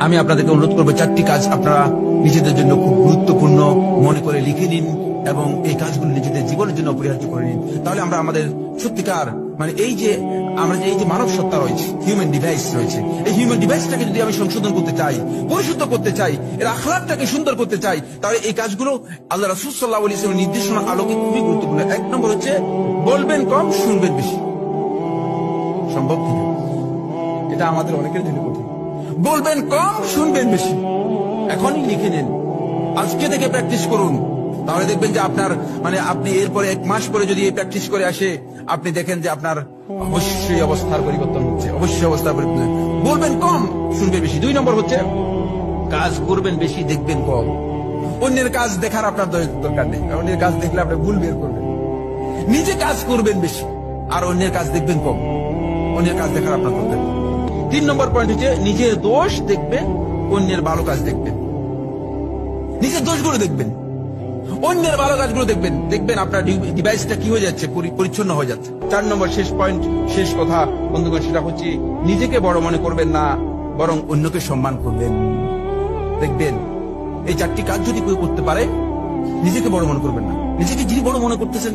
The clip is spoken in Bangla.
আমি আপনাদেরকে অনুরোধ করবো 4টি কাজ আপনারা নিজেদের জন্য খুব গুরুত্বপূর্ণ মনে করে লিখে নিন এবং এই কাজগুলো নিজেদের জীবনের জন্য অপরিহার্য করে নিন। তাহলে আমরা আমাদের সত্যিকার মানে এই যে মানব সত্তা রয়েছে, হিউম্যান ডিভাইস রয়েছে, এই হিউম্যান ডিভাইসটাকে যদি আমি সংশোধন করতে চাই, পরিশুদ্ধ করতে চাই, এর আখলাকটাকে সুন্দর করতে চাই, তাহলে এই কাজগুলো আল্লাহ রাসূল সাল্লাল্লাহু আলাইহি ওয়াসাল্লামের নির্দেশনার আলোকে খুবই গুরুত্বপূর্ণ। 1 নম্বর হচ্ছে বলবেন কম, শুনবেন বেশি। সম্ভব কিনা? এটা আমাদের অনেকের জন্য কঠিন। বলবেন কম, শুনবেন বেশি। এখনই লিখে নেন, আজকে থেকে প্র্যাকটিস করুন। তাহলে দেখবেন যে আপনার আপনি এরপরে 1 মাস পরে যদি এই প্র্যাকটিস করে আসে, আপনি দেখেন যে আপনার অবশ্যই অবস্থার পরিবর্তন হচ্ছে, অবশ্যই অবস্থার পরিবর্তন। বলবেন কম, শুনবেন বেশি। 2 নম্বর হচ্ছে কাজ করবেন বেশি, দেখবেন কম। অন্যের কাজ দেখার আপনার দরকার নেই, অন্যের কাজ দেখলে আপনি ভুল বের করবেন। নিজে কাজ করবেন বেশি আর অন্যের কাজ দেখবেন কম। অন্যের কাজ দেখার আপনার দরকার নেই। 3 নম্বর পয়েন্ট হচ্ছে নিজের দোষ দেখবেন, অন্যের ভালো কাজ দেখবেন। নিজের দোষগুলো দেখবেন, অন্যের ভালো কাজগুলো দেখবেন। দেখবেন আপনার ডিভাইসটা কি হয়ে যাচ্ছে, পরিচ্ছন্ন হয়ে যাচ্ছে। 4 নম্বর শেষ পয়েন্ট, শেষ কথা বন্ধুগণ, সেটা হচ্ছে নিজেকে বড় মনে করবেন না, বরং অন্যকে সম্মান করবেন। দেখবেন এই 4টি কাজ যদি কেউ করতে পারে, নিজেকে বড় মনে করবেন না। নিজেকে যিনি বড় মনে করতেছেন